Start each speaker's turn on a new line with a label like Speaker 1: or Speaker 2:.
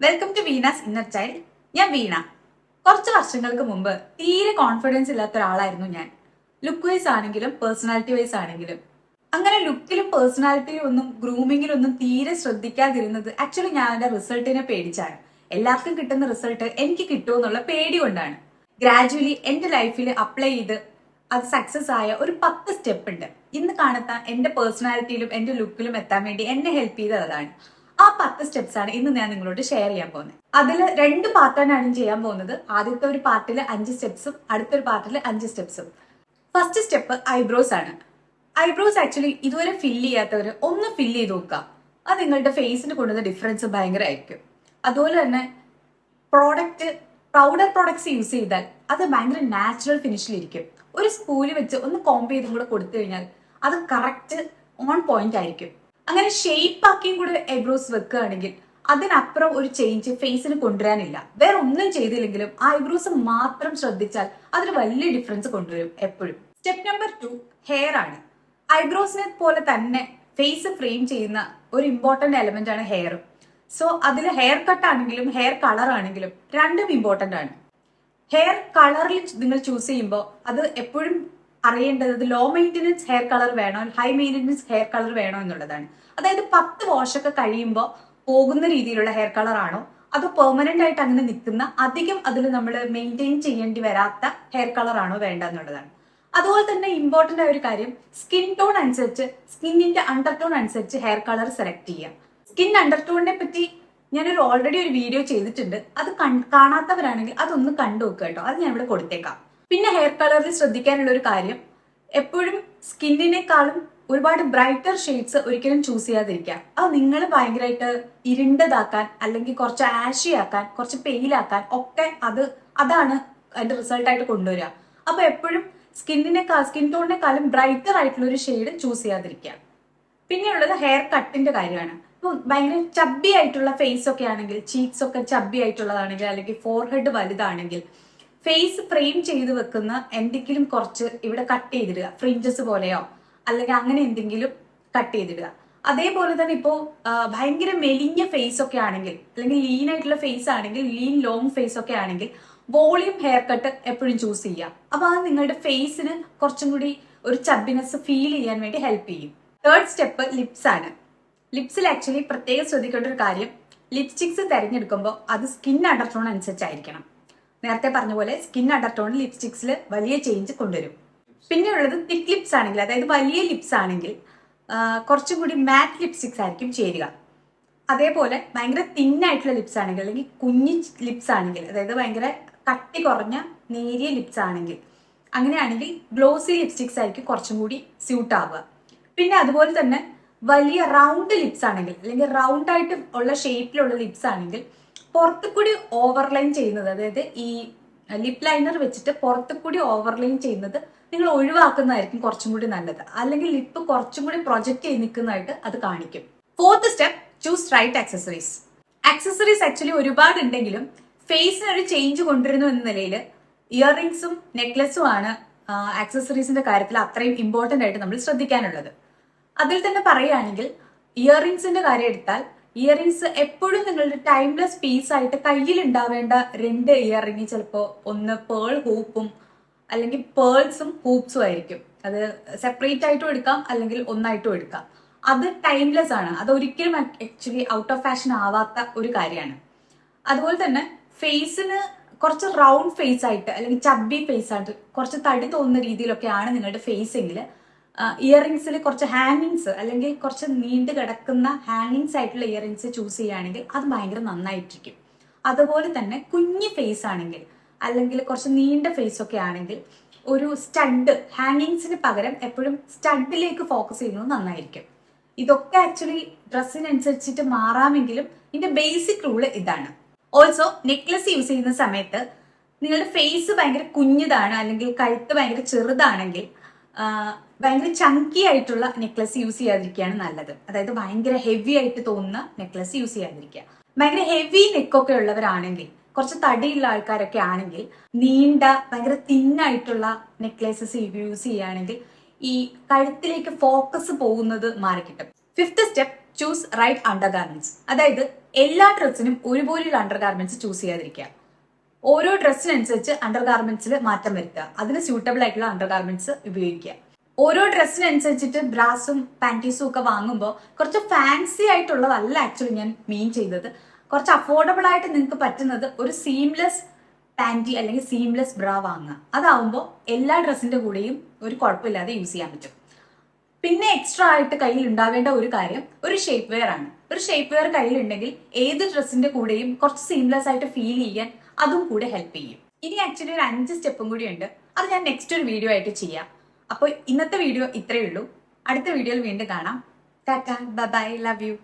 Speaker 1: Welcome to Veena's inner child. ഞാൻ വീണ. കുറച്ച് വർഷങ്ങൾക്ക് മുമ്പ് തീരെ കോൺഫിഡൻസ് ഇല്ലാത്ത ഒരാളായിരുന്നു ഞാൻ. ലുക്ക് വൈസ് ആണെങ്കിലും പേഴ്സണാലിറ്റി വൈസ് ആണെങ്കിലും. അങ്ങനെ ലുക്കിലും പേഴ്സണാലിറ്റിയിലും ഒന്നും ഗ്രൂമിങ്ങിലൊന്നും തീരെ ശ്രദ്ധിക്കാതിരുന്നത് ആക്ച്വലി ഞാൻ എന്റെ റിസൾട്ടിനെ പേടിച്ചാണ്. എല്ലാവർക്കും കിട്ടുന്ന റിസൾട്ട് എനിക്ക് കിട്ടുമോ എന്നുള്ള പേടി കൊണ്ടാണ്. ഗ്രാജുവലി എന്റെ ലൈഫിൽ അപ്ലൈ ചെയ്ത് അത് സക്സസ് ആയ ഒരു 10 സ്റ്റെപ്പ് ഉണ്ട്. ഇന്ന് കാണുന്ന എന്റെ പേഴ്സണാലിറ്റിയിലും എന്റെ ലുക്കിലും എത്താൻ വേണ്ടി എന്നെ ഹെൽപ്പ് ചെയ്തത് അതാണ്. ആ 10 സ്റ്റെപ്സ് ആണ് ഇന്ന് ഞാൻ നിങ്ങളോട് ഷെയർ ചെയ്യാൻ പോകുന്നത്. അതിൽ 2 പാർട്ടാണ് ചെയ്യാൻ പോകുന്നത്. ആദ്യത്തെ ഒരു പാർട്ടിൽ 5 സ്റ്റെപ്സും അടുത്തൊരു പാർട്ടിൽ 5 സ്റ്റെപ്സും. ഫസ്റ്റ് സ്റ്റെപ്പ് ഐബ്രോസ് ആണ്. ഐബ്രോസ് ആക്ച്വലി ഇതുവരെ ഫില്ല് ചെയ്യാത്തവർ ഒന്ന് ഫില്ല് ചെയ്ത് നോക്കുക. അത് നിങ്ങളുടെ ഫേസിന് കൊണ്ടുവന്ന ഡിഫറൻസ് ഭയങ്കരമായിരിക്കും. അതുപോലെ തന്നെ പൗഡർ പ്രോഡക്ട്സ് യൂസ് ചെയ്താൽ അത് ഭയങ്കര നാച്ചുറൽ ഫിനിഷിലിരിക്കും. ഒരു സ്പൂല് വെച്ച് ഒന്ന് കോംബ് ചെയ്തും കൂടെ കൊടുത്തു കഴിഞ്ഞാൽ അത് കറക്റ്റ് ഓൺ പോയിന്റ് ആയിരിക്കും. അങ്ങനെ ഷേപ്പ് ആക്കിയും കൂടെ ഐബ്രോസ് വെക്കുകയാണെങ്കിൽ അതിനപ്പുറം ഒരു ചേഞ്ച് ഫേസിന് കൊണ്ടുവരാനില്ല. വേറെ ഒന്നും ചെയ്തില്ലെങ്കിലും ആ ഐബ്രോസ് മാത്രം ശ്രദ്ധിച്ചാൽ അതിന് വലിയ ഡിഫറൻസ് കൊണ്ടുവരും എപ്പോഴും. സ്റ്റെപ്പ് നമ്പർ 2 ഹെയർ ആണ്. ഐബ്രോസിനെ പോലെ തന്നെ ഫേസ് ഫ്രെയിം ചെയ്യുന്ന ഒരു ഇമ്പോർട്ടന്റ് എലമെന്റ് ആണ് ഹെയർ. സോ അതിൽ ഹെയർ കട്ട് ആണെങ്കിലും ഹെയർ കളർ ആണെങ്കിലും രണ്ടും ഇമ്പോർട്ടന്റ് ആണ്. ഹെയർ കളറിൽ നിങ്ങൾ ചൂസ് ചെയ്യുമ്പോൾ അത് എപ്പോഴും അറിയേണ്ടത് ലോ മെയിൻ്റെനൻസ് ഹെയർ കളർ വേണോ ഹൈ മെയിൻ്റെനൻസ് ഹെയർ കളർ വേണോ എന്നുള്ളതാണ്. അതായത് 10 വാഷൊക്കെ കഴിയുമ്പോൾ പോകുന്ന രീതിയിലുള്ള ഹെയർ കളർ ആണോ അതോ പെർമനന്റ് ആയിട്ട് അങ്ങനെ നിൽക്കുന്ന അധികം അതിൽ നമ്മൾ മെയിൻറ്റെയിൻ ചെയ്യേണ്ടി വരാത്ത ഹെയർ കളർ ആണോ വേണ്ട എന്നുള്ളതാണ്. അതുപോലെ തന്നെ ഇമ്പോർട്ടന്റ് ആയ ഒരു കാര്യം സ്കിൻ ടോൺ അനുസരിച്ച് സ്കിന്നിന്റെ അണ്ടർടോൺ അനുസരിച്ച് ഹെയർ കളർ സെലക്ട് ചെയ്യാം. സ്കിൻ അണ്ടർടോണിനെ പറ്റി ഞാനൊരു ഓൾറെഡി ഒരു വീഡിയോ ചെയ്തിട്ടുണ്ട്. അത് കാണാത്തവരാണെങ്കിൽ അതൊന്ന് കണ്ടു നോക്കുക കേട്ടോ. അത് ഞാൻ ഇവിടെ കൊടുത്തേക്കാം. പിന്നെ ഹെയർ കളറിൽ ശ്രദ്ധിക്കാനുള്ള ഒരു കാര്യം എപ്പോഴും സ്കിന്നിനേക്കാളും ഒരുപാട് ബ്രൈറ്റർ ഷെയ്ഡ്സ് ഒരിക്കലും ചൂസ് ചെയ്യാതിരിക്കുക. അത് നിങ്ങൾ ഭയങ്കരമായിട്ട് ഇരുണ്ടതാക്കാൻ അല്ലെങ്കിൽ കുറച്ച് ആഷി ആക്കാൻ കുറച്ച് പെയിലാക്കാൻ ഒക്കെ അതാണ് അതിന്റെ റിസൾട്ടായിട്ട് കൊണ്ടുവരിക. അപ്പൊ എപ്പോഴും സ്കിൻ ടോണിനെക്കാളും ബ്രൈറ്റർ ആയിട്ടുള്ള ഒരു ഷെയ്ഡ് ചൂസ് ചെയ്യാതിരിക്കുക. പിന്നെയുള്ളത് ഹെയർ കട്ടിന്റെ കാര്യമാണ്. ഇപ്പൊ ഭയങ്കര ചബ്ബി ആയിട്ടുള്ള ഫേസ് ഒക്കെ ആണെങ്കിൽ ചീക്സ് ഒക്കെ ചബ്ബി ആയിട്ടുള്ളതാണെങ്കിൽ അല്ലെങ്കിൽ ഫോർഹെഡ് വലുതാണെങ്കിൽ ഫേസ് ഫ്രെയിം ചെയ്ത് വെക്കുന്ന എന്തെങ്കിലും കുറച്ച് ഇവിടെ കട്ട് ചെയ്തിടുക. ഫ്രിഞ്ചസ് പോലെയോ അല്ലെങ്കിൽ അങ്ങനെ എന്തെങ്കിലും കട്ട് ചെയ്തിടുക. അതേപോലെ തന്നെ ഇപ്പോ ഭയങ്കര മെലിഞ്ഞ ഫേസ് ഒക്കെ ആണെങ്കിൽ അല്ലെങ്കിൽ ലീൻ ആയിട്ടുള്ള ഫേസ് ആണെങ്കിൽ ലീൻ ലോങ് ഫേസ് ഒക്കെ ആണെങ്കിൽ വോളിയം ഹെയർ കട്ട് എപ്പോഴും ചൂസ് ചെയ്യുക. അപ്പൊ അത് നിങ്ങളുടെ ഫേസിന് കുറച്ചും കൂടി ഒരു ചബ്ബിനെസ് ഫീൽ ചെയ്യാൻ വേണ്ടി ഹെൽപ്പ് ചെയ്യും. തേർഡ് സ്റ്റെപ്പ് ലിപ്സ് ആണ്. ലിപ്സിൽ ആക്ച്വലി പ്രത്യേകം ശ്രദ്ധിക്കേണ്ട ഒരു കാര്യം ലിപ്സ്റ്റിക്സ് തിരഞ്ഞെടുക്കുമ്പോൾ അത് സ്കിൻ അണ്ടർടോൺ അനുസരിച്ചായിരിക്കണം. നേരത്തെ പറഞ്ഞ പോലെ സ്കിൻ അണ്ടർടോണിൽ ലിപ്സ്റ്റിക്സിൽ വലിയ ചേഞ്ച് കൊണ്ടുവരും. പിന്നെ ഉള്ളത് തിക്ക് ലിപ്സ് ആണെങ്കിൽ അതായത് വലിയ ലിപ്സ് ആണെങ്കിൽ കുറച്ചും കൂടി മാറ്റ് ലിപ്സ്റ്റിക്സ് ആയിരിക്കും ചേരുക. അതേപോലെ ഭയങ്കര തിന്നായിട്ടുള്ള ലിപ്സ് ആണെങ്കിൽ അല്ലെങ്കിൽ കുഞ്ഞി ലിപ്സ് ആണെങ്കിൽ അതായത് ഭയങ്കര കട്ടി കുറഞ്ഞ നേരിയ ലിപ്സ് ആണെങ്കിൽ അങ്ങനെയാണെങ്കിൽ ഗ്ലോസി ലിപ്സ്റ്റിക്സ് ആയിരിക്കും കുറച്ചും കൂടി സ്യൂട്ട് ആവുക. പിന്നെ അതുപോലെ തന്നെ വലിയ റൗണ്ട് ലിപ്സ് ആണെങ്കിൽ അല്ലെങ്കിൽ റൗണ്ട് ആയിട്ട് ഉള്ള ഷേപ്പിലുള്ള ലിപ്സ് ആണെങ്കിൽ പുറത്തു കൂടി ഓവർലൈൻ ചെയ്യുന്നത് അതായത് ഈ ലിപ് ലൈനർ വെച്ചിട്ട് പുറത്തു കൂടി ഓവർലൈൻ ചെയ്യുന്നത് നിങ്ങൾ ഒഴിവാക്കുന്നതായിരിക്കും കുറച്ചും കൂടി നല്ലത്. അല്ലെങ്കിൽ ലിപ്പ് കുറച്ചും കൂടി പ്രൊജക്ട് ചെയ്ത് നിൽക്കുന്നതായിട്ട് അത് കാണിക്കും. Fourth step choose right accessories. Accessories actually ഒരുപാട് ഉണ്ടെങ്കിലും ഫേസിന് ഒരു ചേഞ്ച് കൊണ്ടുവരുന്നു എന്ന നിലയിൽ ഇയറിംഗ്സും നെക്ലസും ആണ് ആക്സസറീസിന്റെ കാര്യത്തിൽ അത്രയും ഇമ്പോർട്ടന്റ് ആയിട്ട് നമ്മൾ ശ്രദ്ധിക്കാനുള്ളത്. അതിൽ തന്നെ പറയുകയാണെങ്കിൽ ഇയറിംഗ്സിന്റെ കാര്യം എടുത്താൽ ഇയറിംഗ്സ് എപ്പോഴും നിങ്ങളുടെ ടൈംലെസ് പീസ് ആയിട്ട് കയ്യിൽ ഉണ്ടാവേണ്ട 2 ഇയറിംഗ് ചിലപ്പോൾ ഒന്ന് പേൾ ഹൂപ്പും അല്ലെങ്കിൽ പേൾസും ഹൂപ്സും ആയിരിക്കും. അത് സെപ്പറേറ്റ് ആയിട്ടും എടുക്കാം അല്ലെങ്കിൽ ഒന്നായിട്ടും എടുക്കാം. അത് ടൈംലെസ് ആണ്. അത് ഒരിക്കലും ആക്ച്വലി ഔട്ട് ഓഫ് ഫാഷൻ ആവാത്ത ഒരു കാര്യമാണ്. അതുപോലെ തന്നെ ഫേസിന് കുറച്ച് റൗണ്ട് ഫേസ് ആയിട്ട് അല്ലെങ്കിൽ ചബ്ബി ഫേസ് ആയിട്ട് കുറച്ച് തടി തോന്നുന്ന രീതിയിലൊക്കെയാണ് നിങ്ങളുടെ ഫേസ് എങ്കിൽ ഇയറിംഗ്സിൽ കുറച്ച് ഹാങ്ങിങ്സ് അല്ലെങ്കിൽ കുറച്ച് നീണ്ടു കിടക്കുന്ന ഹാങ്ങിങ്സ് ആയിട്ടുള്ള ഇയറിംഗ്സ് ചൂസ് ചെയ്യുകയാണെങ്കിൽ അത് ഭയങ്കര നന്നായിട്ടിരിക്കും. അതുപോലെ തന്നെ കുഞ്ഞി ഫേസ് ആണെങ്കിൽ അല്ലെങ്കിൽ കുറച്ച് നീണ്ട ഫേസ് ഒക്കെ ആണെങ്കിൽ ഒരു സ്റ്റഡ് ഹാങ്ങിങ്സിന് പകരം എപ്പോഴും സ്റ്റഡിലേക്ക് ഫോക്കസ് ചെയ്യുന്നത് നന്നായിരിക്കും. ഇതൊക്കെ ആക്ച്വലി ഡ്രസ്സിനനുസരിച്ചിട്ട് മാറാമെങ്കിലും ഇതിന്റെ ബേസിക് റൂള് ഇതാണ്. ഓൾസോ നെക്ലസ് യൂസ് ചെയ്യുന്ന സമയത്ത് നിങ്ങളുടെ ഫേസ് ഭയങ്കര കുഞ്ഞിതാണ് അല്ലെങ്കിൽ കഴുത്ത് ഭയങ്കര ചെറുതാണെങ്കിൽ ഭയങ്കര ചങ്കി ആയിട്ടുള്ള നെക്ലസ് യൂസ് ചെയ്യാതിരിക്കുകയാണ് നല്ലത്. അതായത് ഭയങ്കര ഹെവി ആയിട്ട് തോന്നുന്ന നെക്ലസ് യൂസ് ചെയ്യാതിരിക്കുക. ഭയങ്കര ഹെവി നെക്കൊക്കെ ഉള്ളവരാണെങ്കിൽ കുറച്ച് തടിയുള്ള ആൾക്കാരൊക്കെ ആണെങ്കിൽ നീണ്ട ഭയങ്കര തിന്നായിട്ടുള്ള നെക്ലേസസ് യൂസ് ചെയ്യുകയാണെങ്കിൽ ഈ കഴുത്തിലേക്ക് ഫോക്കസ് പോകുന്നത് മാറിക്കിട്ടും. Fifth step choose right undergarments. അതായത് എല്ലാ ഡ്രസ്സിനും ഒരുപോലെയുള്ള അണ്ടർ ഗാർമെന്റ്സ് ചൂസ് ചെയ്യാതിരിക്കുക. ഓരോ ഡ്രസ്സിനനുസരിച്ച് അണ്ടർ ഗാർമെന്റ്സിൽ മാറ്റം വരുത്തുക. അതിന് സ്യൂട്ടബിൾ ആയിട്ടുള്ള അണ്ടർ ഗാർമെന്റ്സ് ഉപയോഗിക്കുക. ഓരോ ഡ്രസ്സിനനുസരിച്ചിട്ട് ബ്രാസും പാൻറ്റീസും ഒക്കെ വാങ്ങുമ്പോൾ കുറച്ച് ഫാൻസി ആയിട്ടുള്ളതല്ല ആക്ച്വലി ഞാൻ മീൻ ചെയ്തത്. കുറച്ച് അഫോർഡബിൾ ആയിട്ട് നിങ്ങൾക്ക് പറ്റുന്നത് ഒരു സീംലെസ് പാൻറ്റി അല്ലെങ്കിൽ സീംലെസ് ബ്രാ വാങ്ങുക. അതാവുമ്പോൾ എല്ലാ ഡ്രസ്സിന്റെ കൂടെയും ഒരു കുഴപ്പമില്ലാതെ യൂസ് ചെയ്യാൻ പറ്റും. പിന്നെ എക്സ്ട്രാ ആയിട്ട് കയ്യിൽ ഉണ്ടാവേണ്ട ഒരു കാര്യം ഒരു ഷേപ്പ് വെയർ ആണ്. ഒരു ഷേപ്പ് വെയർ കയ്യിലുണ്ടെങ്കിൽ ഏത് ഡ്രസ്സിന്റെ കൂടെയും കുറച്ച് സീംലെസ് ആയിട്ട് ഫീൽ ചെയ്യാൻ അതും കൂടെ ഹെൽപ്പ് ചെയ്യും. ഇനി ആക്ച്വലി ഒരു 5 സ്റ്റെപ്പും കൂടി ഉണ്ട്. അത് ഞാൻ നെക്സ്റ്റ് ഒരു വീഡിയോ ആയിട്ട് ചെയ്യാം. അപ്പോൾ ഇന്നത്തെ വീഡിയോ ഇത്രയേ ഉള്ളൂ. അടുത്ത വീഡിയോയിൽ വീണ്ടും കാണാം. Tata, bye bye, love you.